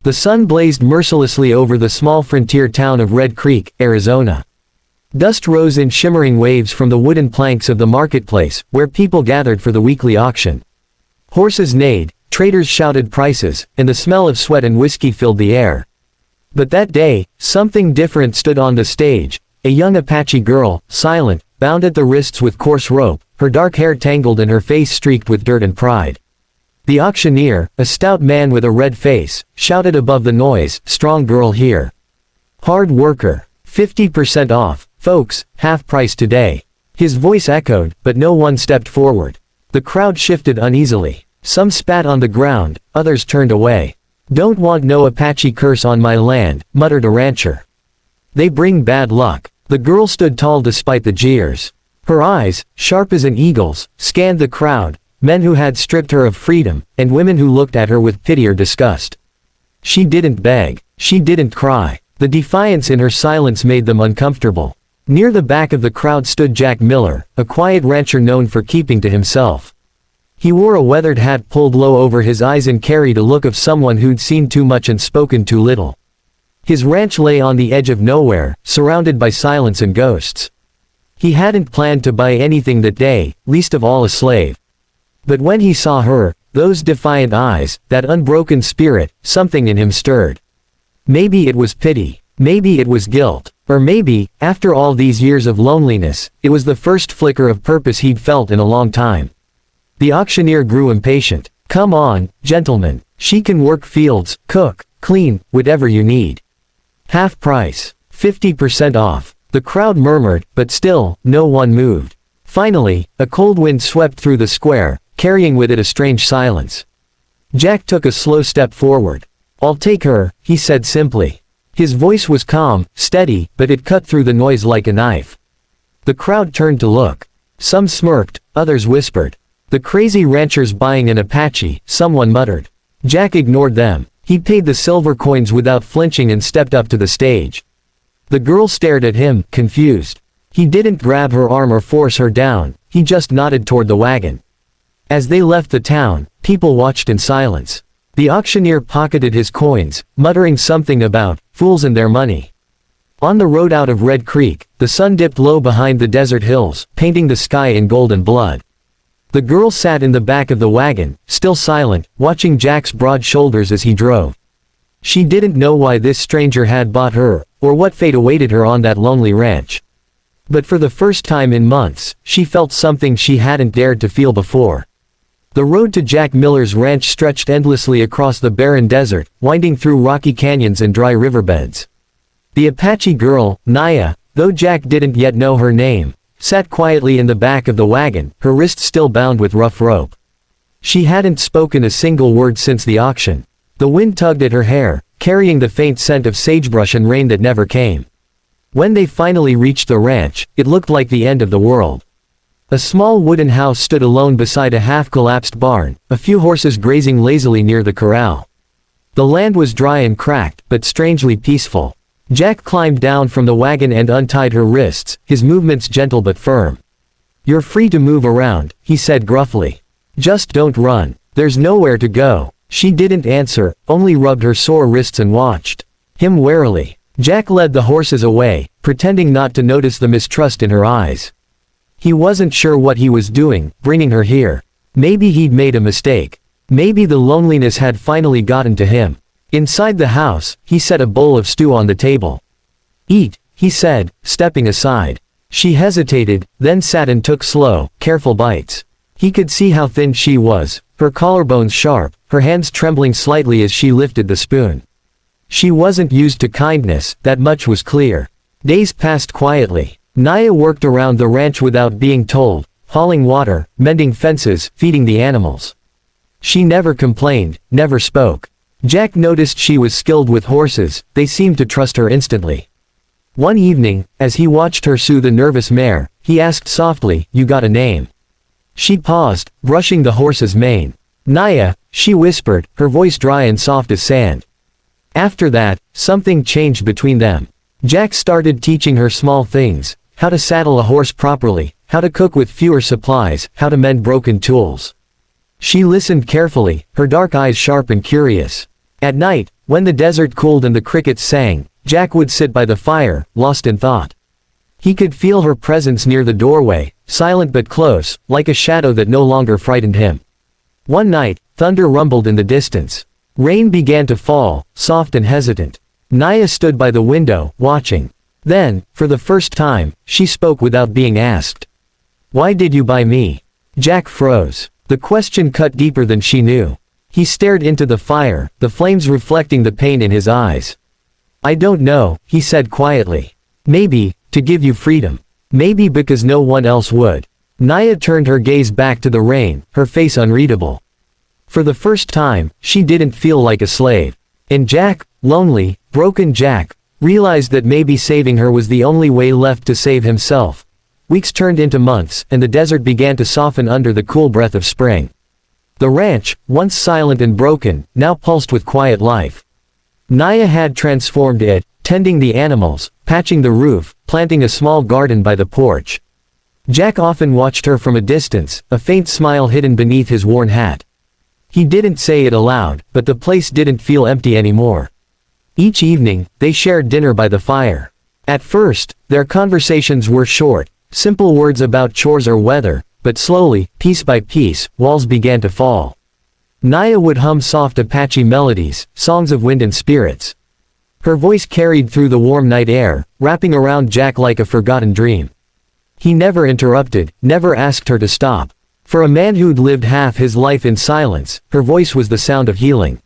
The sun blazed mercilessly over the small frontier town of Red Creek, Arizona. Dust rose in shimmering waves from the wooden planks of the marketplace, where people gathered for the weekly auction. Horses neighed, traders shouted prices, and the smell of sweat and whiskey filled the air. But that day, something different stood on the stage. A young Apache girl, silent, bound at the wrists with coarse rope, her dark hair tangled and her face streaked with dirt and pride. The auctioneer, a stout man with a red face, shouted above the noise, "Strong girl here. Hard worker. 50% off, folks, half price today." His voice echoed, but no one stepped forward. The crowd shifted uneasily. Some spat on the ground, others turned away. "Don't want no Apache curse on my land," muttered a rancher. "They bring bad luck." The girl stood tall despite the jeers. Her eyes, sharp as an eagle's, scanned the crowd, men who had stripped her of freedom, and women who looked at her with pity or disgust. She didn't beg. She didn't cry. The defiance in her silence made them uncomfortable. Near the back of the crowd stood Jack Miller, a quiet rancher known for keeping to himself. He wore a weathered hat pulled low over his eyes and carried a look of someone who'd seen too much and spoken too little. His ranch lay on the edge of nowhere, surrounded by silence and ghosts. He hadn't planned to buy anything that day, least of all a slave. But when he saw her, those defiant eyes, that unbroken spirit, something in him stirred. Maybe it was pity. Maybe it was guilt. Or maybe, after all these years of loneliness, it was the first flicker of purpose he'd felt in a long time. The auctioneer grew impatient. "Come on, gentlemen. She can work fields, cook, clean, whatever you need. Half price. 50% off." The crowd murmured, but still, no one moved. Finally, a cold wind swept through the square, carrying with it a strange silence. Jack took a slow step forward. "I'll take her," he said simply. His voice was calm, steady, but it cut through the noise like a knife. The crowd turned to look. Some smirked, others whispered. "The crazy rancher's buying an Apache," someone muttered. Jack ignored them. He paid the silver coins without flinching and stepped up to the stage. The girl stared at him, confused. He didn't grab her arm or force her down, he just nodded toward the wagon. As they left the town, people watched in silence. The auctioneer pocketed his coins, muttering something about fools and their money. On the road out of Red Creek, the sun dipped low behind the desert hills, painting the sky in golden blood. The girl sat in the back of the wagon, still silent, watching Jack's broad shoulders as he drove. She didn't know why this stranger had bought her, or what fate awaited her on that lonely ranch. But for the first time in months, she felt something she hadn't dared to feel before. The road to Jack Miller's ranch stretched endlessly across the barren desert, winding through rocky canyons and dry riverbeds. The Apache girl, Naya, though Jack didn't yet know her name, sat quietly in the back of the wagon, her wrists still bound with rough rope. She hadn't spoken a single word since the auction. The wind tugged at her hair, carrying the faint scent of sagebrush and rain that never came. When they finally reached the ranch, it looked like the end of the world. A small wooden house stood alone beside a half-collapsed barn, a few horses grazing lazily near the corral. The land was dry and cracked, but strangely peaceful. Jack climbed down from the wagon and untied her wrists, his movements gentle but firm. "You're free to move around," he said gruffly. "Just don't run. There's nowhere to go." She didn't answer, only rubbed her sore wrists and watched him warily. Jack led the horses away, pretending not to notice the mistrust in her eyes. He wasn't sure what he was doing, bringing her here. Maybe he'd made a mistake. Maybe the loneliness had finally gotten to him. Inside the house, he set a bowl of stew on the table. "Eat," he said, stepping aside. She hesitated, then sat and took slow, careful bites. He could see how thin she was, her collarbones sharp, her hands trembling slightly as she lifted the spoon. She wasn't used to kindness, that much was clear. Days passed quietly. Naya worked around the ranch without being told, hauling water, mending fences, feeding the animals. She never complained, never spoke. Jack noticed she was skilled with horses, they seemed to trust her instantly. One evening, as he watched her soothe a nervous mare, he asked softly, "You got a name?" She paused, brushing the horse's mane. "Naya," she whispered, her voice dry and soft as sand. After that, something changed between them. Jack started teaching her small things, how to saddle a horse properly, how to cook with fewer supplies, how to mend broken tools. She listened carefully, her dark eyes sharp and curious. At night, When the desert cooled and the crickets sang, Jack would sit by the fire, lost in thought. He could feel her presence near the doorway, silent but close, like a shadow that no longer frightened him. One night, thunder rumbled in the distance. Rain began to fall, soft and hesitant. Naya stood by the window, watching. Then, for the first time, she spoke without being asked. "Why did you buy me?" Jack froze. The question cut deeper than she knew. He stared into the fire, the flames reflecting the pain in his eyes. "I don't know," he said quietly. "Maybe, to give you freedom. Maybe because no one else would." Naya turned her gaze back to the rain, her face unreadable. For the first time, she didn't feel like a slave. And Jack, lonely, broken Jack, realized that maybe saving her was the only way left to save himself. Weeks turned into months, and the desert began to soften under the cool breath of spring. The ranch, once silent and broken, now pulsed with quiet life. Naya had transformed it, tending the animals, patching the roof, planting a small garden by the porch. Jack often watched her from a distance, a faint smile hidden beneath his worn hat. He didn't say it aloud, but the place didn't feel empty anymore. Each evening, they shared dinner by the fire. At first, their conversations were short, simple words about chores or weather, but slowly, piece by piece, walls began to fall. Naya would hum soft Apache melodies, songs of wind and spirits. Her voice carried through the warm night air, wrapping around Jack like a forgotten dream. He never interrupted, never asked her to stop. For a man who'd lived half his life in silence, her voice was the sound of healing.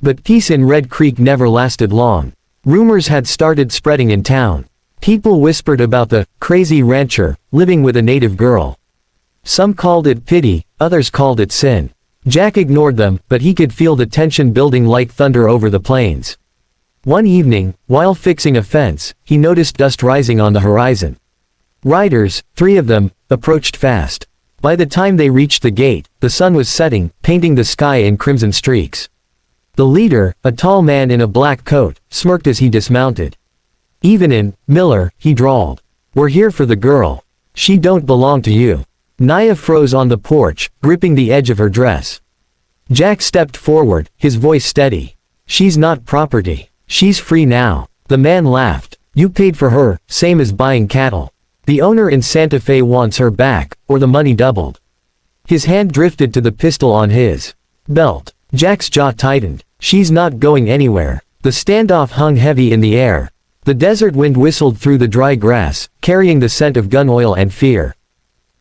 But peace in Red Creek never lasted long. Rumors had started spreading in town. People whispered about the crazy rancher living with a native girl. Some called it pity, others called it sin. Jack ignored them, but he could feel the tension building like thunder over the plains. One evening, while fixing a fence, he noticed dust rising on the horizon. Riders, 3 of them, approached fast. By the time they reached the gate, the sun was setting, painting the sky in crimson streaks. The leader, a tall man in a black coat, smirked as he dismounted. "Evenin', Miller," he drawled. "We're here for the girl. She don't belong to you." Naya froze on the porch, gripping the edge of her dress. Jack stepped forward, his voice steady. "She's not property. She's free now." The man laughed. "You paid for her, same as buying cattle. The owner in Santa Fe wants her back, or the money doubled." His hand drifted to the pistol on his belt. Jack's jaw tightened. "She's not going anywhere." The standoff hung heavy in the air. The desert wind whistled through the dry grass, carrying the scent of gun oil and fear.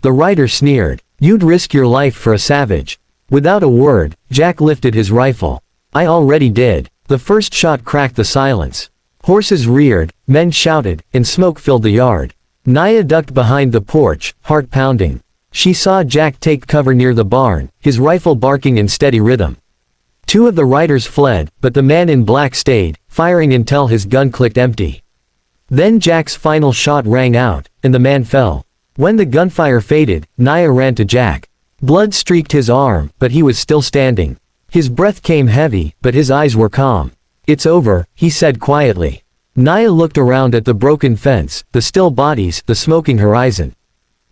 The rider sneered. "You'd risk your life for a savage." Without a word, Jack lifted his rifle. "I already did." The first shot cracked the silence. Horses reared, men shouted, and smoke filled the yard. Naya ducked behind the porch, heart pounding. She saw Jack take cover near the barn, his rifle barking in steady rhythm. 2 of the riders fled, but the man in black stayed, firing until his gun clicked empty. Then Jack's final shot rang out, and the man fell. When the gunfire faded, Naya ran to Jack. Blood streaked his arm, but he was still standing. His breath came heavy, but his eyes were calm. "It's over," he said quietly. Naya looked around at the broken fence, the still bodies, the smoking horizon.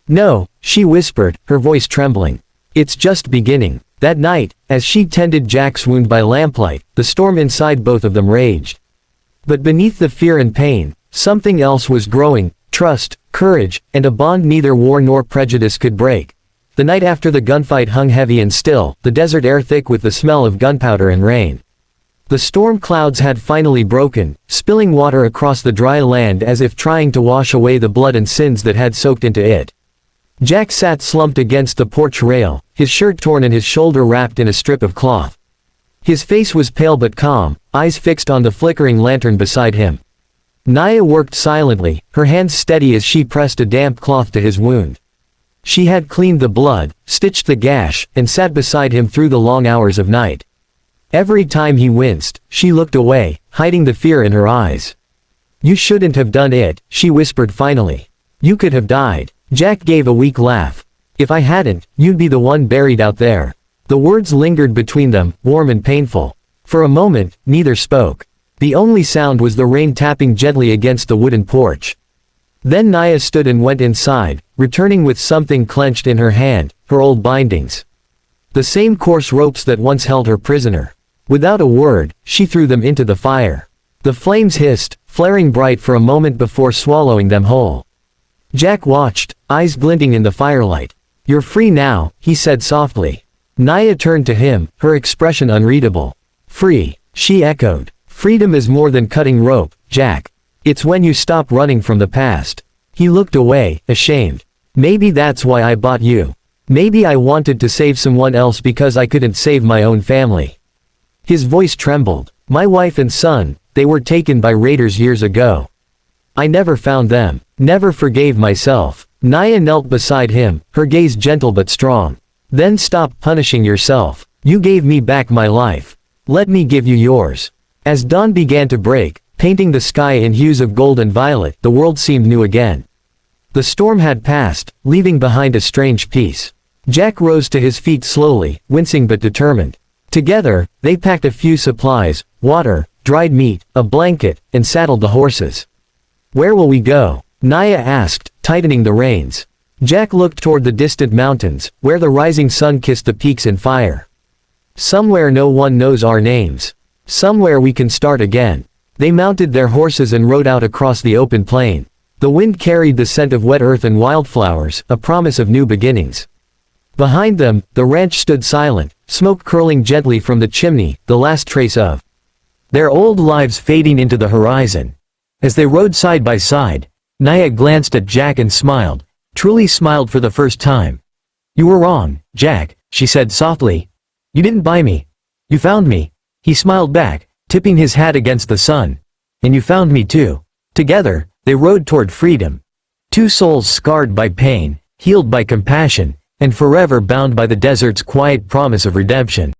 "No," she whispered, her voice trembling. "It's just beginning." That night, as she tended Jack's wound by lamplight, the storm inside both of them raged. But beneath the fear and pain, something else was growing: trust, courage, and a bond neither war nor prejudice could break. The night after the gunfight hung heavy and still, the desert air thick with the smell of gunpowder and rain. The storm clouds had finally broken, spilling water across the dry land as if trying to wash away the blood and sins that had soaked into it. Jack sat slumped against the porch rail, his shirt torn and his shoulder wrapped in a strip of cloth. His face was pale but calm, eyes fixed on the flickering lantern beside him. Naya worked silently, her hands steady as she pressed a damp cloth to his wound. She had cleaned the blood, stitched the gash, and sat beside him through the long hours of night. Every time he winced, she looked away, hiding the fear in her eyes. "You shouldn't have done it," she whispered finally. "You could have died." Jack gave a weak laugh. "If I hadn't, you'd be the one buried out there." The words lingered between them, warm and painful. For a moment, neither spoke. The only sound was the rain tapping gently against the wooden porch. Then Naya stood and went inside, returning with something clenched in her hand, her old bindings. The same coarse ropes that once held her prisoner. Without a word, she threw them into the fire. The flames hissed, flaring bright for a moment before swallowing them whole. Jack watched, eyes glinting in the firelight. "You're free now," he said softly. Naya turned to him, her expression unreadable. "Free," she echoed. "Freedom is more than cutting rope, Jack. It's when you stop running from the past." He looked away, ashamed. "Maybe that's why I bought you. Maybe I wanted to save someone else because I couldn't save my own family." His voice trembled. "My wife and son, they were taken by raiders years ago. I never found them, never forgave myself." Naya knelt beside him, her gaze gentle but strong. "Then stop punishing yourself. You gave me back my life. Let me give you yours." As dawn began to break, painting the sky in hues of gold and violet, the world seemed new again. The storm had passed, leaving behind a strange peace. Jack rose to his feet slowly, wincing but determined. Together, they packed a few supplies, water, dried meat, a blanket, and saddled the horses. "Where will we go?" Naya asked, tightening the reins. Jack looked toward the distant mountains, where the rising sun kissed the peaks in fire. "Somewhere no one knows our names. Somewhere we can start again." They mounted their horses and rode out across the open plain. The wind carried the scent of wet earth and wildflowers, a promise of new beginnings. Behind them, the ranch stood silent, smoke curling gently from the chimney, the last trace of their old lives fading into the horizon. As they rode side by side, Naya glanced at Jack and smiled, truly smiled for the first time. "You were wrong, Jack," she said softly. "You didn't buy me. You found me." He smiled back, tipping his hat against the sun. "And you found me too." Together, they rode toward freedom. Two souls scarred by pain, healed by compassion, and forever bound by the desert's quiet promise of redemption.